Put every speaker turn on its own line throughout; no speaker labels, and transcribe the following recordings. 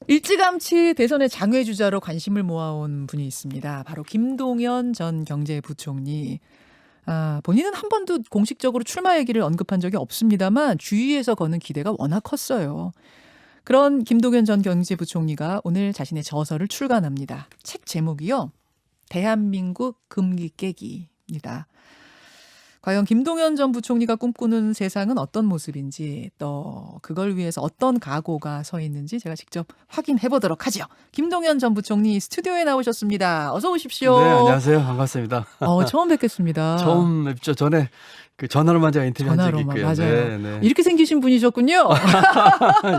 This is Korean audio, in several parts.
일찌감치 대선의 장외 주자로 관심을 모아온 분이 있습니다. 바로 김동연 전 경제부총리. 본인은 한 번도 공식적으로 출마 얘기를 언급한 적이 없습니다만 주위에서 거는 기대가 워낙 컸어요. 그런 김동연 전 경제부총리가 오늘 자신의 저서를 출간합니다. 책 제목이요. 대한민국 금기 깨기입니다. 과연 김동연 전 부총리가 꿈꾸는 세상은 어떤 모습인지, 또 그걸 위해서 어떤 각오가 서 있는지 제가 직접 확인해 보도록 하죠. 김동연 전 부총리 스튜디오에 나오셨습니다. 어서 오십시오.
네, 안녕하세요. 반갑습니다.
처음 뵙겠습니다.
처음 뵙죠. 전에 그 전화로만 제가 인터뷰한 적이
전화로만,
있고요.
맞아요.
네, 네.
이렇게 생기신 분이셨군요.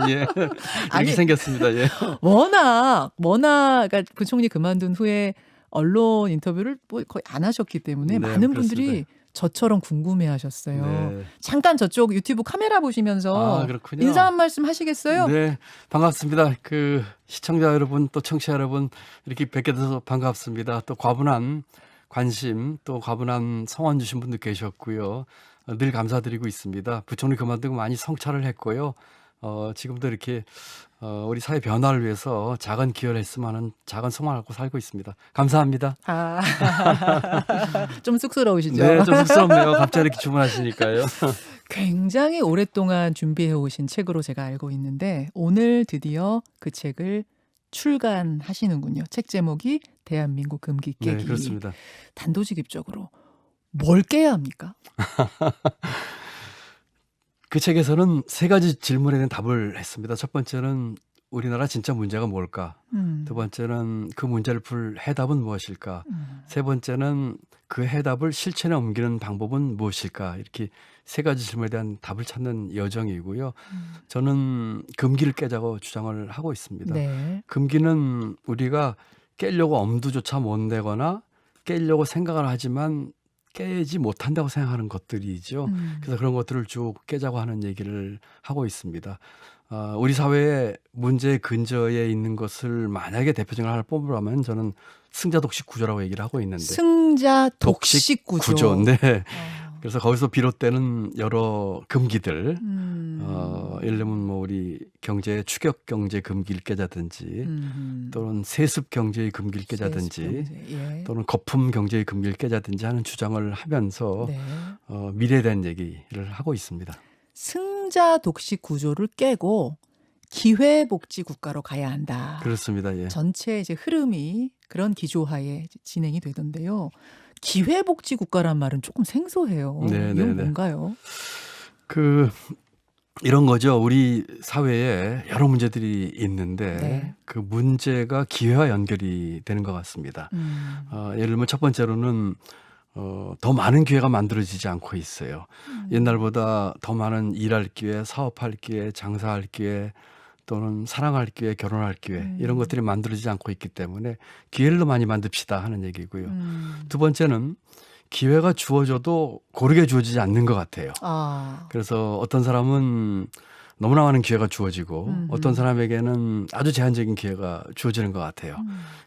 예. 이렇게
아니,
생겼습니다. 예.
워낙 그러니까 부총리 그만둔 후에 언론 인터뷰를 뭐 거의 안 하셨기 때문에
네,
많은
그렇습니다.
분들이 저처럼 궁금해하셨어요.
네.
잠깐 저쪽 유튜브 카메라 보시면서
그렇군요.
인사 한 말씀 하시겠어요?
네, 반갑습니다. 그 시청자 여러분, 또 청취자 여러분 이렇게 뵙게 돼서 반갑습니다. 또 과분한 관심, 또 과분한 성원 주신 분도 계셨고요. 늘 감사드리고 있습니다. 부총리 그만두고 많이 성찰을 했고요. 지금도 이렇게 우리 사회 변화를 위해서 작은 기여를 했으면 하는 작은 소망을 갖고 살고 있습니다. 감사합니다.
좀 쑥스러우시죠?
네, 좀 쑥스럽네요. 갑자기 이렇게 주문하시니까요.
굉장히 오랫동안 준비해 오신 책으로 제가 알고 있는데 오늘 드디어 그 책을 출간하시는군요. 책 제목이 대한민국 금기 깨기.
네, 그렇습니다.
단도직입적으로 뭘 깨야 합니까?
그 책에서는 세 가지 질문에 대한 답을 했습니다. 첫 번째는 우리나라 진짜 문제가 뭘까? 두 번째는 그 문제를 풀 해답은 무엇일까? 세 번째는 그 해답을 실천에 옮기는 방법은 무엇일까? 이렇게 세 가지 질문에 대한 답을 찾는 여정이고요. 저는 금기를 깨자고 주장을 하고 있습니다.
네.
금기는 우리가 깨려고 엄두조차 못 내거나 깨려고 생각을 하지만 깨지 못한다고 생각하는 것들이죠. 그래서 그런 것들을 쭉 깨자고 하는 얘기를 하고 있습니다. 우리 사회의 문제 근저에 있는 것을 만약에 대표적으로 하나 뽑으라면 저는 승자 독식 구조라고 얘기를 하고 있는데.
승자 독식 구조.
네. 그래서 거기서 비롯되는 여러 금기들, 예를 들면 뭐 우리 경제의 추격 경제 금기를 깨자든지, 또는 세습 경제의 금기를 깨자든지,
예.
또는 거품 경제의 금기를 깨자든지 하는 주장을 하면서
네.
미래에 대한 얘기를 하고 있습니다.
승자 독식 구조를 깨고 기회복지 국가로 가야 한다.
그렇습니다. 예.
전체 이제 흐름이 그런 기조하에 진행이 되던데요. 기회복지 국가란 말은 조금 생소해요.
네,
이건
네.
뭔가요?
이런 거죠. 우리 사회에 여러 문제들이 있는데
네.
그 문제가 기회와 연결이 되는 것 같습니다. 예를 들면 첫 번째로는 더 많은 기회가 만들어지지 않고 있어요. 옛날보다 더 많은 일할 기회, 사업할 기회, 장사할 기회, 또는 사랑할 기회, 결혼할 기회 이런 것들이 만들어지지 않고 있기 때문에 기회를 더 많이 만듭시다 하는 얘기고요. 두 번째는 기회가 주어져도 고르게 주어지지 않는 것 같아요. 그래서 어떤 사람은 너무나 많은 기회가 주어지고 어떤 사람에게는 아주 제한적인 기회가 주어지는 것 같아요.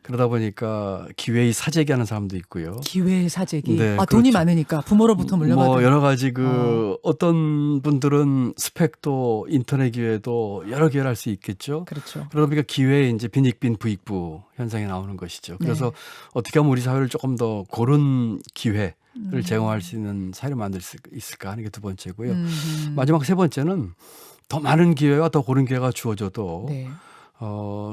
그러다 보니까 기회의 사재기 하는 사람도 있고요.
기회의 사재기.
네,
돈이
그렇죠.
많으니까 부모로부터 물려받은.
뭐 여러 가지 어떤 분들은 스펙도 인터넷 기회도 여러 기회를 할 수 있겠죠.
그렇죠.
그러다 보니까 기회의 이제 빈익빈 부익부 현상이 나오는 것이죠. 그래서
네.
어떻게 하면 우리 사회를 조금 더 고른 기회를 제공할 수 있는 사회를 만들 수 있을까 하는 게 두 번째고요. 마지막 세 번째는 더 많은 기회와 더 고른 기회가 주어져도
네.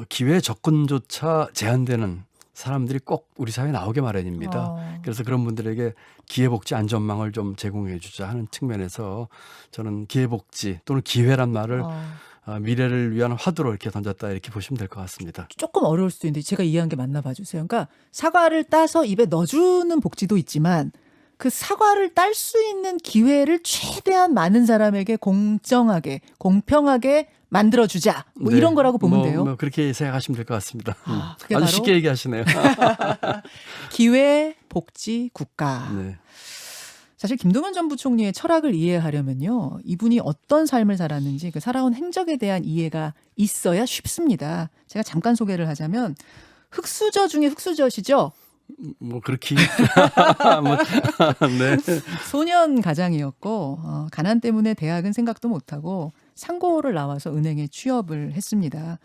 기회 접근조차 제한되는 사람들이 꼭 우리 사회에 나오게 마련입니다. 그래서 그런 분들에게 기회복지 안전망을 좀 제공해 주자 하는 측면에서 저는 기회복지 또는 기회란 말을 미래를 위한 화두로 이렇게 던졌다 이렇게 보시면 될 것 같습니다.
조금 어려울 수도 있는데 제가 이해한 게 맞나 봐주세요. 그러니까 사과를 따서 입에 넣어주는 복지도 있지만 그 사과를 딸 수 있는 기회를 최대한 많은 사람에게 공정하게, 공평하게 만들어주자. 뭐
네.
이런 거라고 보면 돼요.
뭐 그렇게 생각하시면 될 것 같습니다.
그게
아주
바로
쉽게 얘기하시네요.
기회 복지 국가.
네.
사실 김동연 전 부총리의 철학을 이해하려면요. 이분이 어떤 삶을 살았는지 그 살아온 행적에 대한 이해가 있어야 쉽습니다. 제가 잠깐 소개를 하자면 흑수저 중에 흑수저시죠.
뭐 그렇게 뭐, 네.
소년 가장이었고 가난 때문에 대학은 생각도 못하고 상고를 나와서 은행에 취업을 했습니다.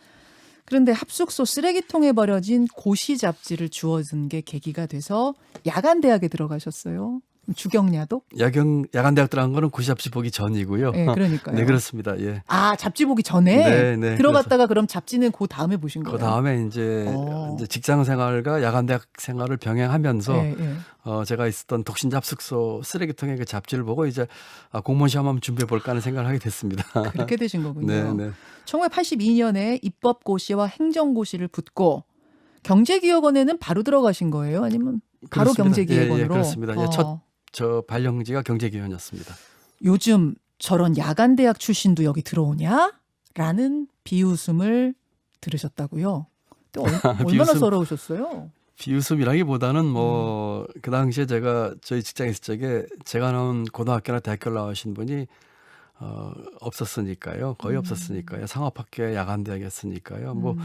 그런데 합숙소 쓰레기통에 버려진 고시 잡지를 주워든 게 계기가 돼서 야간 대학에 들어가셨어요. 주경야도?
야간 대학 들어간 거는 고시 잡지 보기 전이고요.
네, 그러니까요.
네, 그렇습니다. 예.
아, 잡지 보기 전에
네, 네.
들어갔다가 그럼 잡지는 그 다음에 보신 거예요?
그 다음에 이제 직장 생활과 야간 대학 생활을 병행하면서
네, 네.
제가 있었던 독신자 합숙소 쓰레기통에 그 잡지를 보고 이제 공무원 시험 한번 준비해 볼까 하는 생각을 하게 됐습니다.
그렇게 되신 거군요.
네, 네.
1982년에 입법고시와 행정고시를 붙고 경제기획원에는 바로 들어가신 거예요? 아니면 바로
그렇습니다.
경제기획원으로?
예, 그렇습니다. 예, 저 발령지가 경제기획원이었습니다.
요즘 저런 야간대학 출신도 여기 들어오냐? 라는 비웃음을 들으셨다고요. 또 얼마나
비웃음.
서러우셨어요?
비웃음이라기보다는 뭐 그 당시에 제가 저희 직장에 있을 적에 제가 나온 고등학교나 대학교를 나오신 분이 없었으니까요. 거의 없었으니까요. 상업학교에 야간대학이었으니까요. 뭐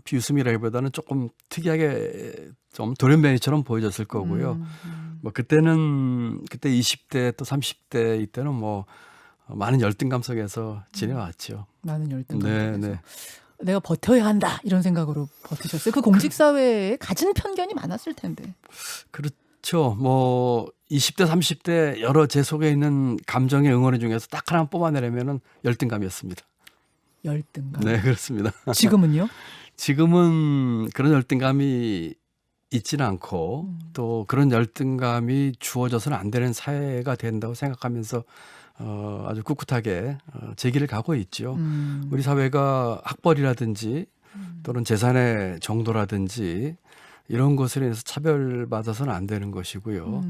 비웃음이라기보다는 조금 특이하게 좀 돌연변이처럼 보여졌을 거고요. 뭐 그때 20대 또 30대 이때는 뭐 많은 열등감 속에서 지내왔죠.
많은 열등감
네,
속에서.
네.
내가 버텨야 한다 이런 생각으로 버티셨어요. 그 공직사회에 가진 편견이 많았을 텐데.
그렇죠. 뭐 20대 30대 여러 제 속에 있는 감정의 응어리 중에서 딱 하나 뽑아내려면은 열등감이었습니다.
열등감.
네, 그렇습니다.
지금은요?
지금은 그런 열등감이 있지는 않고 또 그런 열등감이 주어져서는 안 되는 사회가 된다고 생각하면서 아주 꿋꿋하게 제 길을 가고 있죠. 우리 사회가 학벌이라든지 또는 재산의 정도라든지 이런 것으로 인해서 차별받아서는 안 되는 것이고요.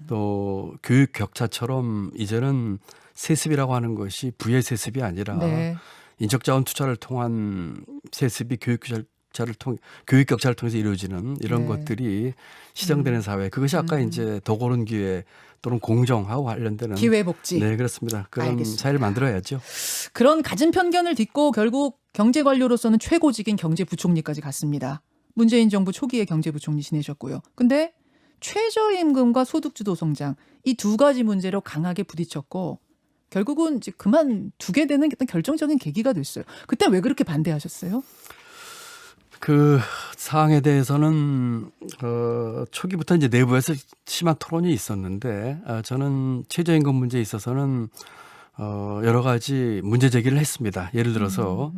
또 교육 격차처럼 이제는 세습이라고 하는 것이 부의 세습이 아니라
네.
인적자원 투자를 통한 세습이 교육 격차를 통해서 이루어지는 이런
네.
것들이 시정되는 사회. 그것이 아까 이제 더 고른 기회 또는 공정하고 관련되는
기회복지.
네, 그렇습니다. 그런
알겠습니다.
사회를 만들어야죠.
그런 가진 편견을 딛고 결국 경제관료로서는 최고직인 경제부총리까지 갔습니다. 문재인 정부 초기에 경제부총리 지내셨고요. 근데 최저임금과 소득주도 성장 이 두 가지 문제로 강하게 부딪혔고 결국은 이제 그만두게 되는 어떤 결정적인 계기가 됐어요. 그때 왜 그렇게 반대하셨어요?
그 사항에 대해서는 초기부터 이제 내부에서 심한 토론이 있었는데 저는 최저임금 문제에 있어서는 여러 가지 문제 제기를 했습니다. 예를 들어서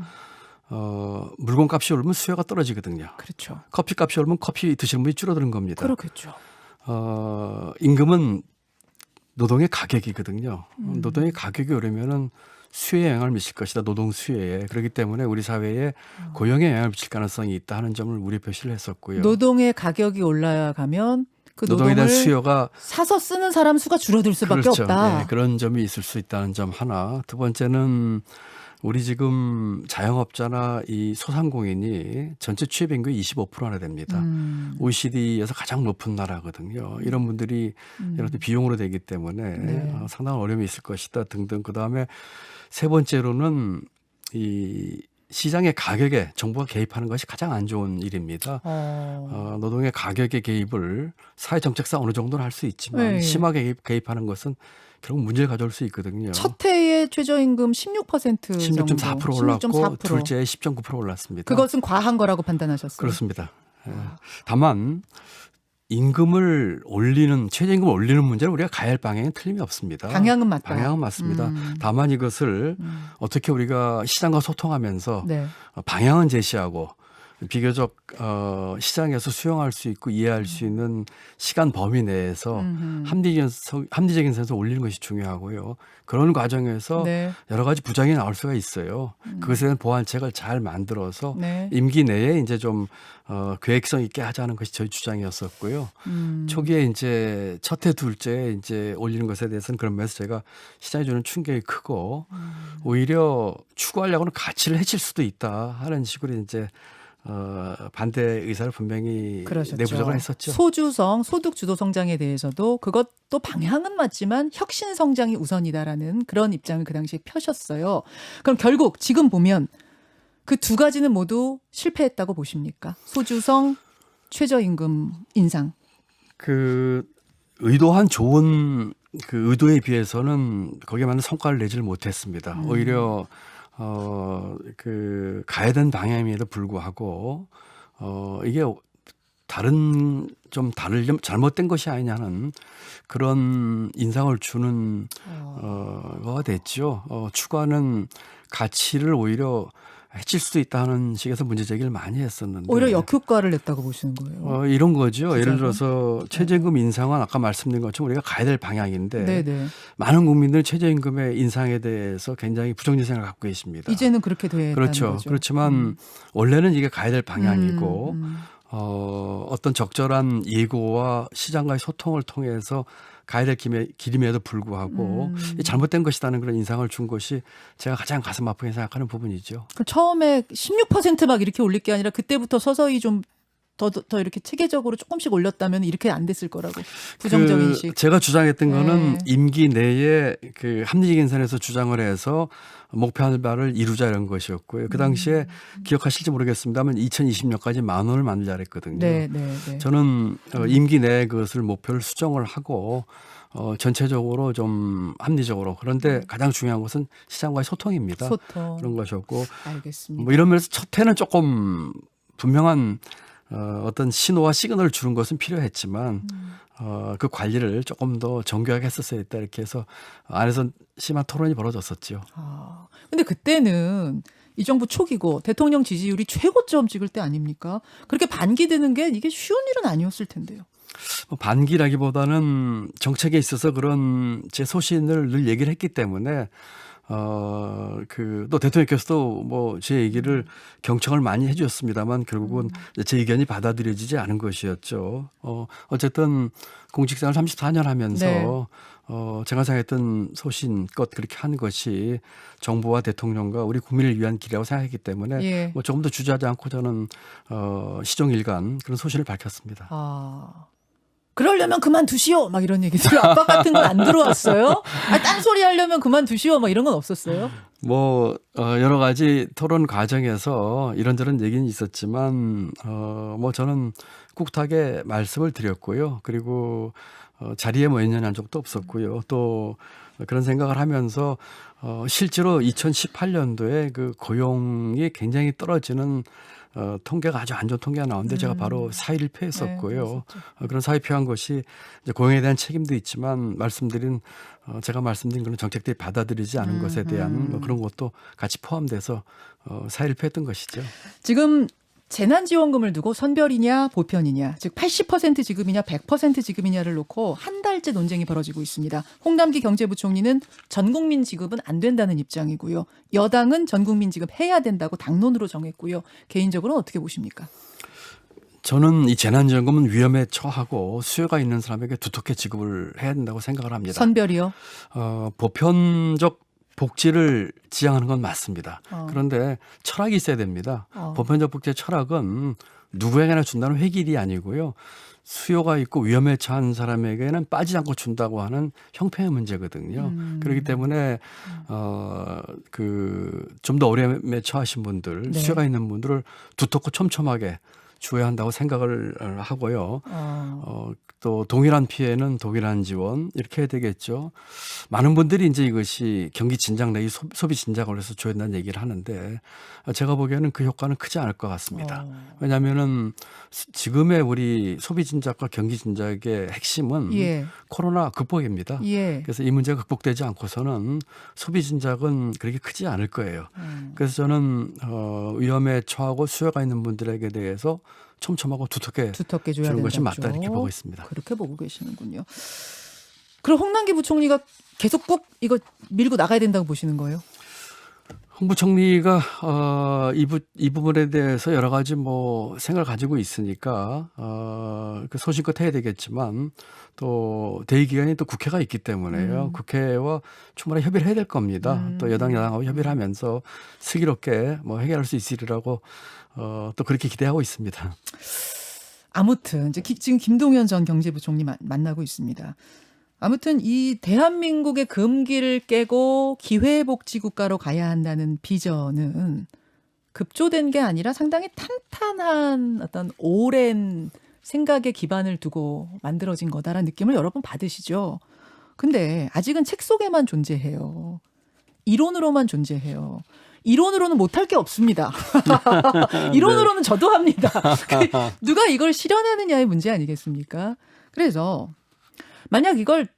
물건값이 오르면 수요가 떨어지거든요.
그렇죠.
커피값이 오르면 커피 드시는 분이 줄어드는 겁니다.
그렇겠죠.
임금은 노동의 가격이거든요. 노동의 가격이 오르면은 수요에 영향을 미칠 것이다. 노동 수요에. 그렇기 때문에 우리 사회에 고용에 영향을 미칠 가능성이 있다 하는 점을 우리 표시를 했었고요.
노동의 가격이 올라가면 그
노동에
노동을
대한 수요가
사서 쓰는 사람 수가 줄어들 수밖에
그렇죠.
없다.
네, 그런 점이 있을 수 있다는 점 하나. 두 번째는 우리 지금 자영업자나 이 소상공인이 전체 취업 인구의 25%나 됩니다. OECD에서 가장 높은 나라거든요. 이런 분들이 이런 비용으로 되기 때문에
네.
상당한 어려움이 있을 것이다 등등. 그다음에 세 번째로는 이 시장의 가격에 정부가 개입하는 것이 가장 안 좋은 일입니다. 노동의 가격의 개입을 사회정책상 어느 정도는 할 수 있지만
네.
심하게 개입하는 것은 결국 문제를 가져올 수 있거든요.
첫 해에 최저임금 16% 정도.
16.4% 올랐고
16.4%.
둘째에 10.9% 올랐습니다.
그것은 과한 거라고 판단하셨어요?
그렇습니다. 다만 임금을 올리는 최저임금을 올리는 문제는 우리가 가야 할 방향은 틀림이 없습니다.
방향은 맞다.
방향은 맞습니다. 다만 이것을 어떻게 우리가 시장과 소통하면서
네.
방향은 제시하고 비교적 시장에서 수용할 수 있고 이해할 수 있는 시간 범위 내에서 합리적인 선에서 올리는 것이 중요하고요. 그런 과정에서
네.
여러 가지 부작용이 나올 수가 있어요. 그것에 대한 보완책을 잘 만들어서
네.
임기 내에 이제 좀 계획성 있게 하자는 것이 저희 주장이었었고요. 초기에 이제 첫 해 둘째에 이제 올리는 것에 대해서는 그런 면에서 제가 시장에 주는 충격이 크고 오히려 추구하려고는 가치를 해칠 수도 있다 하는 식으로 이제 반대 의사를 분명히
그러셨죠.
내부적으로 했었죠.
소주성, 소득주도 성장에 대해서도 그것도 방향은 맞지만 혁신 성장이 우선이다라는 그런 입장을 그 당시에 펴셨어요. 그럼 결국 지금 보면 그 두 가지는 모두 실패했다고 보십니까? 소주성, 최저임금 인상.
그 의도한 좋은 그 의도에 비해서는 거기에 맞는 성과를 내지를 못했습니다. 오히려 그 가야 되는 방향임에도 불구하고 이게 다른 좀 잘못된 것이 아니냐는 그런 인상을 주는 거가 됐죠. 추구하는 가치를 오히려 해칠 수도 있다는 식에서 문제 제기를 많이 했었는데
오히려 역효과를 냈다고 보시는 거예요.
이런 거죠.
주장은?
예를 들어서 최저임금 인상은 아까 말씀드린 것처럼 우리가 가야 될 방향인데
네네.
많은 국민들이 최저임금의 인상에 대해서 굉장히 부정적인 생각을 갖고 계십니다.
이제는 그렇게 돼야
그렇죠.
거죠.
그렇지만 원래는 이게 가야 될 방향이고 어떤 적절한 예고와 시장과의 소통을 통해서 가야 될 길임에도 불구하고 잘못된 것이라는 그런 인상을 준 것이 제가 가장 가슴 아프게 생각하는 부분이죠.
그럼 처음에 16%막 이렇게 올릴 게 아니라 그때부터 서서히 좀 더 이렇게 체계적으로 조금씩 올렸다면 이렇게 안 됐을 거라고 부정적인 식.
제가 주장했던 거는
네.
임기 내에 그 합리적 인선에서 주장을 해서 목표하는 바를 이루자 이런 것이었고요. 그 당시에 기억하실지 모르겠습니다만 2020년까지 10,000원을 만들자 그랬거든요.
네.
저는 임기 내에 그것을 목표를 수정을 하고 전체적으로 좀 합리적으로 그런데 가장 중요한 것은 시장과의 소통입니다.
소통.
그런 것이었고
알겠습니다.
뭐 이런 면에서 첫 해는 조금 분명한 어떤 신호와 시그널을 주는 것은 필요했지만 그 관리를 조금 더 정교하게 했었어야 했다 이렇게 해서 안에서 심한 토론이 벌어졌었죠.
근데 그때는 이 정부 초기고 대통령 지지율이 최고점 찍을 때 아닙니까? 그렇게 반기 드는 게 이게 쉬운 일은 아니었을 텐데요.
반기라기보다는 정책에 있어서 그런 제 소신을 늘 얘기를 했기 때문에 또 대통령께서도 뭐 제 얘기를 경청을 많이 해주셨습니다만 결국은 제 의견이 받아들여지지 않은 것이었죠. 어쨌든 공직생활 34년 하면서
네.
제가 생각했던 소신껏 그렇게 한 것이 정부와 대통령과 우리 국민을 위한 길이라고 생각했기 때문에
예.
뭐 조금 더 주저하지 않고 저는 시종일관 그런 소신을 밝혔습니다.
그러려면 그만두시오. 막 이런 얘기들 압박 같은 건 안 들어왔어요? 딴소리 하려면 그만두시오. 막 이런 건 없었어요?
뭐 여러 가지 토론 과정에서 이런저런 얘기는 있었지만 뭐 저는 꿋하게 말씀을 드렸고요. 그리고 자리에 뭐 연연한 적도 없었고요. 또 그런 생각을 하면서 실제로 2018년도에 그 고용이 굉장히 떨어지는 통계가 아주 안 좋은 통계가 나오는데 제가 바로 4.1을 표했었고요. 그런 사회 표한 것이 이제 고용에 대한 책임도 있지만 제가 말씀드린 그런 정책들이 받아들이지 않은 것에 대한 뭐 그런 것도 같이 포함돼서 4.1을 표했던 것이죠.
지금 재난지원금을 두고 선별이냐 보편이냐, 즉 80% 지급이냐 100% 지급이냐를 놓고 한 달째 논쟁이 벌어지고 있습니다. 홍남기 경제부총리는 전국민 지급은 안 된다는 입장이고요. 여당은 전국민 지급해야 된다고 당론으로 정했고요. 개인적으로는 어떻게 보십니까?
저는 이 재난지원금은 위험에 처하고 수요가 있는 사람에게 두텁게 지급을 해야 된다고 생각을 합니다.
선별이요?
보편적 복지를 지향하는 건 맞습니다. 그런데 철학이 있어야 됩니다. 보편적 복지의 철학은 누구에게나 준다는 회길이 아니고요. 수요가 있고 위험에 처한 사람에게는 빠지지 않고 준다고 하는 형평의 문제거든요. 그렇기 때문에 좀 더 어려움에 처하신 분들,
네.
수요가 있는 분들을 두텁고 촘촘하게 주어야 한다고 생각을 하고요. 또 동일한 피해는 동일한 지원 이렇게 해야 되겠죠. 많은 분들이 이제 이것이 경기 진작 내지 소비 진작을 해서 줘야 된다는 얘기를 하는데 제가 보기에는 그 효과는 크지 않을 것 같습니다. 왜냐하면은 지금의 우리 소비 진작과 경기 진작의 핵심은 코로나 극복입니다. 그래서 이 문제가 극복되지 않고서는 소비 진작은 그렇게 크지 않을 거예요. 그래서 저는 위험에 처하고 수요가 있는 분들에게 대해서 촘촘하고 두텁게
줘야
주는 것이
된다죠.
맞다 이렇게 보고 있습니다.
그렇게 보고 계시는군요. 그럼 홍남기 부총리가 계속 꼭 이거 밀고 나가야 된다고 보시는 거예요?
홍 부총리가 이 부분에 대해서 여러 가지 뭐 생각을 가지고 있으니까 그 소신껏 해야 되겠지만 또 대의 기관이 또 국회가 있기 때문에요. 국회와 충분히 협의를 해야 될 겁니다. 또 야당하고 협의를 하면서 슬기롭게 뭐 해결할 수 있으리라고 또 그렇게 기대하고 있습니다.
아무튼 이제 지금 김동연 전 경제부총리 만나고 있습니다. 아무튼 이 대한민국의 금기를 깨고 기회복지국가로 가야 한다는 비전은 급조된 게 아니라 상당히 탄탄한 어떤 오랜 생각의 기반을 두고 만들어진 거다라는 느낌을 여러분 받으시죠. 근데 아직은 책 속에만 존재해요. 이론으로만 존재해요. 이론으로는 못할 게 없습니다. 이론으로는 저도 합니다. 누가 이걸 실현하느냐의 문제 아니겠습니까? 그래서 만약 이걸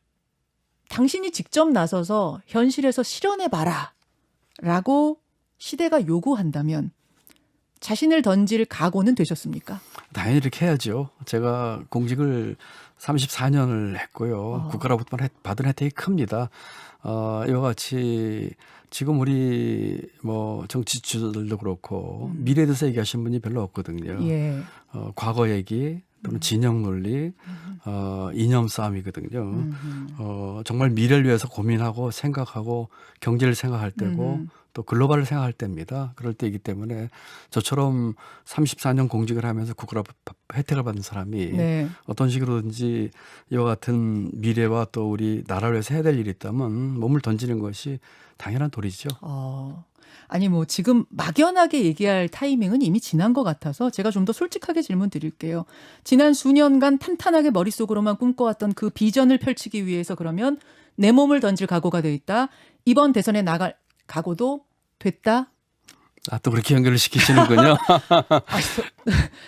당신이 직접 나서서 현실에서 실현해봐라 라고 시대가 요구한다면 자신을 던질 각오는 되셨습니까?
당연히 이렇게 해야죠. 제가 공직을 34년을 했고요. 국가로부터 받은 혜택이 큽니다. 이와 같이 지금 우리 뭐 정치주들도 그렇고 미래에 대해서 얘기하시는 분이 별로 없거든요.
예.
과거 얘기 또는 진영 논리, 이념 싸움이거든요. 정말 미래를 위해서 고민하고 생각하고 경제를 생각할 때고 또 글로벌을 생각할 때입니다. 그럴 때이기 때문에 저처럼 34년 공직을 하면서 국가로부터 혜택을 받은 사람이
네.
어떤 식으로든지 이와 같은 미래와 또 우리 나라를 위해서 해야 될 일이 있다면 몸을 던지는 것이 당연한 도리죠.
아니 뭐 지금 막연하게 얘기할 타이밍은 이미 지난 것 같아서 제가 좀 더 솔직하게 질문 드릴게요. 지난 수년간 탄탄하게 머릿속으로만 꿈꿔왔던 그 비전을 펼치기 위해서 그러면 내 몸을 던질 각오가 돼 있다. 이번 대선에 나갈 각오도 됐다.
또 그렇게 연결을 시키시는군요.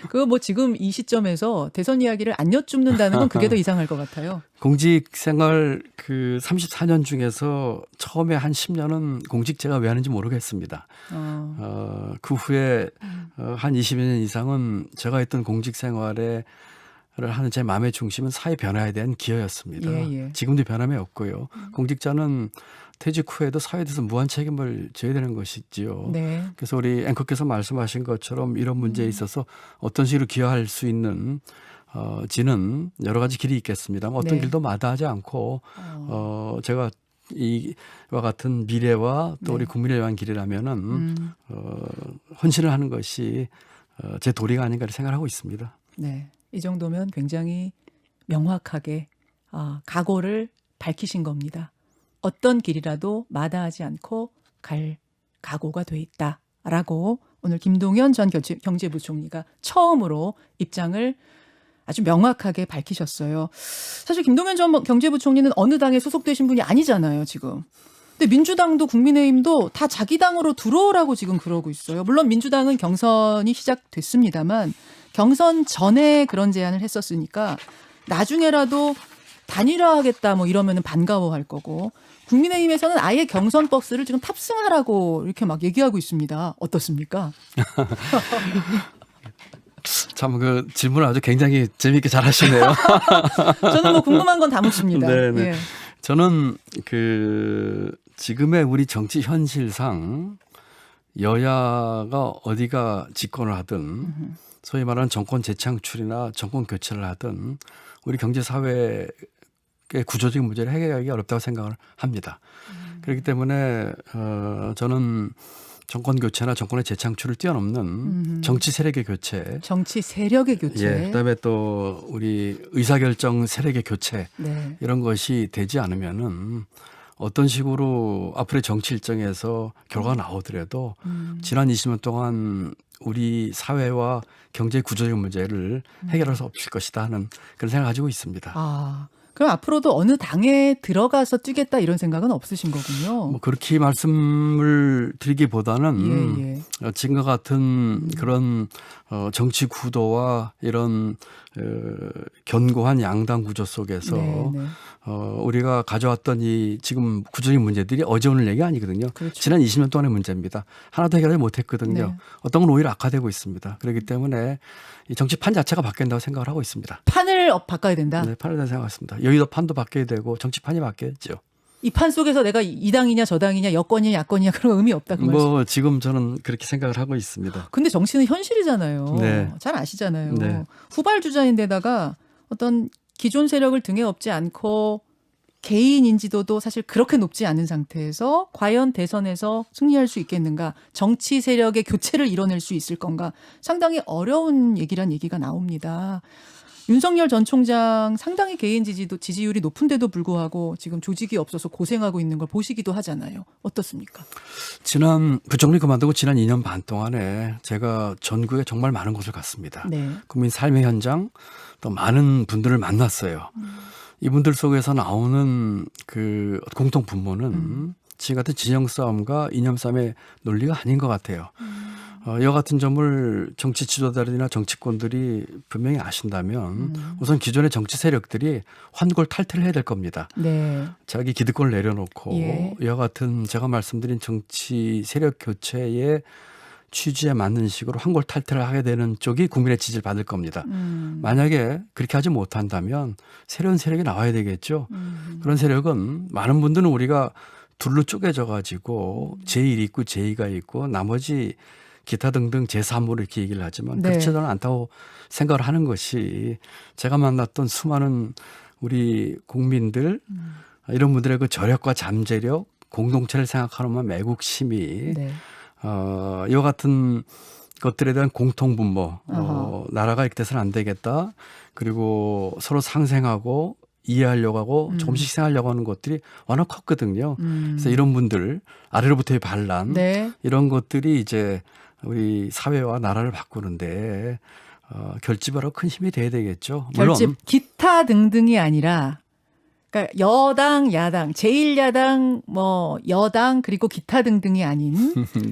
그거 뭐 지금 이 시점에서 대선 이야기를 안 여쭙는다는 건 그게 더 이상할 것 같아요.
공직 생활 그 34년 중에서 처음에 한 10년은 공직 제가 왜 하는지 모르겠습니다. 그 후에 한 20여 년 이상은 제가 했던 공직 생활에 하는 제 마음의 중심은 사회 변화에 대한 기여였습니다.
예.
지금도 변함이 없고요. 공직자는 퇴직 후에도 사회에 대해서 무한 책임을 져야 되는 것이지요.
네.
그래서 우리 앵커께서 말씀하신 것처럼 이런 문제에 있어서 어떤 식으로 기여할 수 있는 지는 여러 가지 길이 있겠습니다만 어떤
네.
길도 마다하지 않고 제가 이와 같은 미래와 또 우리 국민을 위한 길이라면은 헌신을 하는 것이 제 도리가 아닌가 생각하고 있습니다.
네. 이 정도면 굉장히 명확하게 각오를 밝히신 겁니다. 어떤 길이라도 마다하지 않고 갈 각오가 돼 있다라고 오늘 김동연 전 경제부총리가 처음으로 입장을 아주 명확하게 밝히셨어요. 사실 김동연 전 경제부총리는 어느 당에 소속되신 분이 아니잖아요, 지금. 근데 민주당도 국민의힘도 다 자기 당으로 들어오라고 지금 그러고 있어요. 물론 민주당은 경선이 시작됐습니다만 경선 전에 그런 제안을 했었으니까 나중에라도 단일화하겠다 뭐 이러면은 반가워할 거고 국민의힘에서는 아예 경선 버스를 지금 탑승하라고 이렇게 막 얘기하고 있습니다. 어떻습니까?
참 그 질문을 아주 굉장히 재미있게 잘하시네요.
저는 뭐 궁금한 건 다 묻습니다.
네네.
예.
저는 그 지금의 우리 정치 현실상 여야가 어디가 집권을 하든 소위 말하는 정권 재창출이나 정권 교체를 하든 우리 경제 사회의 구조적인 문제를 해결하기 어렵다고 생각을 합니다. 그렇기 때문에 저는 정권 교체나 정권의 재창출을 뛰어넘는 정치 세력의 교체,
정치 세력의 교체,
그다음에 또 우리 의사결정 세력의 교체
네.
이런 것이 되지 않으면은 어떤 식으로 앞으로의 정치 일정에서 결과가 나오더라도 지난 20년 동안 우리 사회와 경제 구조적인 문제를 해결할 수 없을 것이다 하는 그런 생각을 가지고 있습니다.
그럼 앞으로도 어느 당에 들어가서 뛰겠다 이런 생각은 없으신 거군요.
뭐 그렇게 말씀을 드리기보다는 지금과 같은 그런 정치 구도와 이런 견고한 양당 구조 속에서 우리가 가져왔던 이 지금 구조적인 문제들이 어제 오늘 얘기 아니거든요.
그렇죠.
지난 20년 동안의 문제입니다. 하나도 해결하지 못했거든요.
네.
어떤 건 오히려 악화되고 있습니다. 그렇기 때문에 이 정치판 자체가 바뀌어야 된다고 생각을 하고 있습니다.
판을 바꿔야 된다?
네, 판을 생각했습니다. 여의도 판도 바뀌어야 되고 정치판이 바뀌었죠.
이 판 속에서 내가 이 당이냐 저 당이냐 여권이냐 야권이냐 그런 의미 없다. 그
뭐 지금 저는 그렇게 생각을 하고 있습니다.
근데 정치는 현실이잖아요.
네.
잘 아시잖아요.
네.
후발주자인데다가 어떤 기존 세력을 등에 업지 않고 개인 인지도도 사실 그렇게 높지 않은 상태에서 과연 대선에서 승리할 수 있겠는가, 정치 세력의 교체를 이뤄낼 수 있을 건가, 상당히 어려운 얘기란 얘기가 나옵니다. 윤석열 전 총장 상당히 개인 지지율이 높은데도 불구하고 지금 조직이 없어서 고생하고 있는 걸 보시기도 하잖아요. 어떻습니까?
지난 부총리 그만두고 지난 2년 반 동안에 제가 전국에 정말 많은 곳을 갔습니다.
네.
국민 삶의 현장 또 많은 분들을 만났어요. 이분들 속에서 나오는 그 공통 분모는 지금 같은 진영 싸움과 이념 싸움의 논리가 아닌 것 같아요. 이와 같은 점을 정치 지도자들이나 정치권들이 분명히 아신다면 우선 기존의 정치 세력들이 환골탈태를 해야 될 겁니다.
네.
자기 기득권을 내려놓고
예.
이와 같은 제가 말씀드린 정치 세력 교체의 취지에 맞는 식으로 환골탈태를 하게 되는 쪽이 국민의 지지를 받을 겁니다. 만약에 그렇게 하지 못한다면 새로운 세력이 나와야 되겠죠. 그런 세력은 많은 분들은 우리가 둘로 쪼개져 가지고 제1이 있고 제2가 있고 나머지 기타 등등 제3으로 이렇게 얘기를 하지만
네.
그렇지 저는 않다고 생각을 하는 것이 제가 만났던 수많은 우리 국민들 이런 분들의 그 저력과 잠재력 공동체를 생각하는 애국심이
네.
이와 같은 것들에 대한 공통분모 나라가 이렇게 돼서는 안 되겠다. 그리고 서로 상생하고 이해하려고 하고 조금씩 생각하려고 하는 것들이 워낙 컸거든요. 그래서 이런 분들 아래로부터의 반란
네.
이런 것들이 이제 우리 사회와 나라를 바꾸는데 결집하러 큰 힘이 돼야 되겠죠. 물론
결집 기타 등등이 아니라 그러니까 여당, 야당, 제1야당, 뭐 여당 그리고 기타 등등이 아닌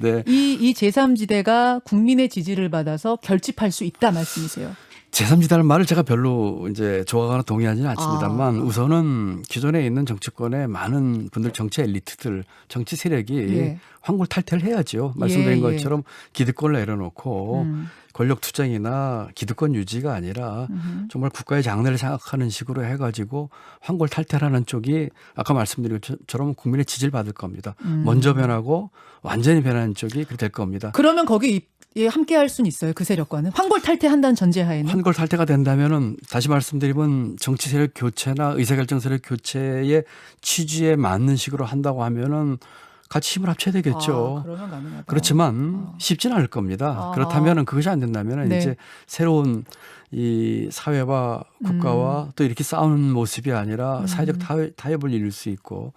네.
이 제3지대가 국민의 지지를 받아서 결집할 수 있다 말씀이세요.
제3지대라는 말을 제가 별로 이제 좋아하거나 동의하지는 않습니다만 우선은 기존에 있는 정치권의 많은 분들 정치 엘리트들 정치 세력이
예.
환골탈태를 해야죠. 말씀드린
예, 예.
것처럼 기득권을 내려놓고 권력 투쟁이나 기득권 유지가 아니라 정말 국가의 장래를 생각하는 식으로 해가지고 환골탈태라는 쪽이 아까 말씀드린 것처럼 국민의 지지를 받을 겁니다. 먼저 변하고 완전히 변하는 쪽이 그렇게 될 겁니다.
그러면 거기 함께 할 수는 있어요. 그 세력과는. 환골탈태한다는 전제하에는.
환골탈태가 된다면은 다시 말씀드리면 정치 세력 교체나 의사결정 세력 교체의 취지에 맞는 식으로 한다고 하면은 같이 힘을 합쳐야 되겠죠.
그러면 가능하다.
그렇지만 쉽지는 않을 겁니다. 그렇다면은 그것이 안 된다면은
네.
이제 새로운 이 사회와 국가와 또 이렇게 싸우는 모습이 아니라 사회적 타협을 이룰 수 있고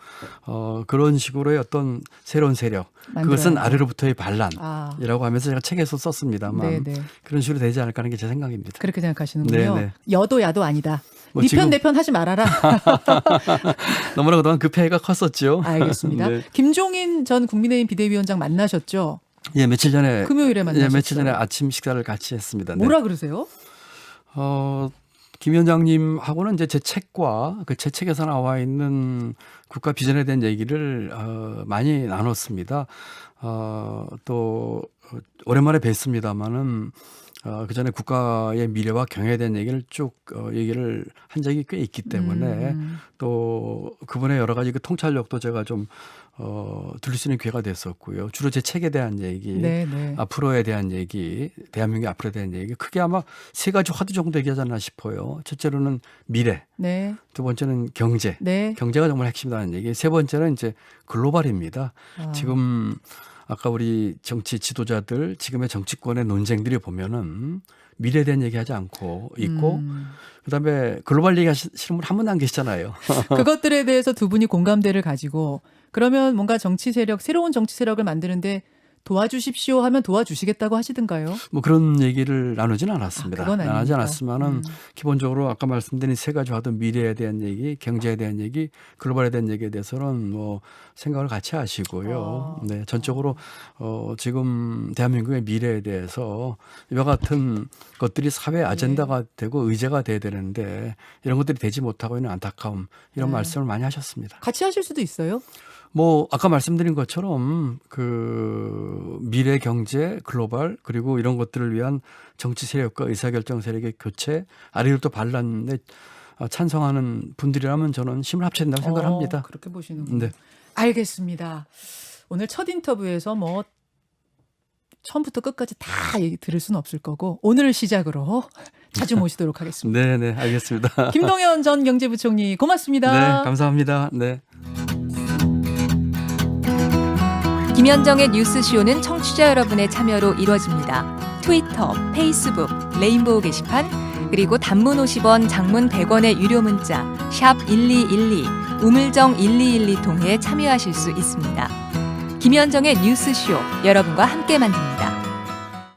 그런 식으로의 어떤 새로운 세력 그것은
만들어야죠.
아래로부터의 반란이라고 하면서 제가 책에서 썼습니다만
네, 네.
그런 식으로 되지 않을까 하는 게 제 생각입니다.
그렇게 생각하시는군요.
네, 네.
여도 야도 아니다.
뭐
네
지금
편 내 편 하지 말아라.
너무나 그동안 그 폐해가 컸었죠.
알겠습니다.
네.
김종인 전 국민의힘 비대위원장 만나셨죠?
예, 며칠 전에
금요일에 만나셨어요.
예, 며칠 전에 아침 식사를 같이 했습니다. 네.
뭐라 그러세요?
김 위원장님하고는 이제 제 책과 그 제 책에서 나와 있는 국가 비전에 대한 얘기를 많이 나눴습니다. 또 오랜만에 뵀습니다마는 그 전에 국가의 미래와 경애에 대한 얘기를 쭉 얘기를 한 적이 꽤 있기 때문에 또 그분의 여러 가지 그 통찰력도 제가 좀 들을 수 있는 기회가 됐었고요. 주로 제 책에 대한 얘기,
네, 네.
앞으로에 대한 얘기, 대한민국의 앞으로에 대한 얘기, 크게 아마 세 가지 화두 정도 얘기하지 않나 싶어요. 첫째로는 미래,
네.
두 번째는 경제,
네.
경제가 정말 핵심이라는 얘기, 세 번째는 이제 글로벌입니다. 지금 아까 우리 정치 지도자들 지금의 정치권의 논쟁들이 보면은 미래에 대한 얘기하지 않고 있고 그다음에 글로벌 얘기하시는 분 한 분도 안 계시잖아요.
그것들에 대해서 두 분이 공감대를 가지고 그러면 뭔가 정치 세력, 새로운 정치 세력을 만드는데 도와주십시오 하면 도와주시겠다고 하시던가요?
뭐 그런 얘기를 나누지는 않았습니다.
그건 아닙니까?
나누지 않았지만은 기본적으로 아까 말씀드린 세 가지 화두 미래에 대한 얘기, 경제에 대한 얘기, 글로벌에 대한 얘기에 대해서는 뭐 생각을 같이 하시고요. 네, 전적으로 지금 대한민국의 미래에 대해서 이와 같은 것들이 사회 아젠다가 되고 의제가 돼야 되는데 이런 것들이 되지 못하고 있는 안타까움 이런 말씀을 많이 하셨습니다.
같이 하실 수도 있어요.
뭐 아까 말씀드린 것처럼 그 미래 경제 글로벌 그리고 이런 것들을 위한 정치 세력과 의사결정 세력의 교체 아래로부터 반란에 찬성하는 분들이라면 저는 힘을 합쳐야 된다고 생각을 합니다.
그렇게 보시는군요.
네.
알겠습니다. 오늘 첫 인터뷰에서 뭐 처음부터 끝까지 다 얘기 들을 수는 없을 거고 오늘 시작으로 자주 모시도록 하겠습니다.
네, 네, 알겠습니다.
김동연 전 경제부총리 고맙습니다.
네, 감사합니다. 네.
김현정의 뉴스쇼는 청취자 여러분의 참여로 이루어집니다. 트위터, 페이스북, 레인보우 게시판, 그리고 단문 50원, 장문 100원의 유료 문자 샵 1212, 우물정 1212 통해 참여하실 수 있습니다. 김현정의 뉴스쇼, 여러분과 함께 만듭니다.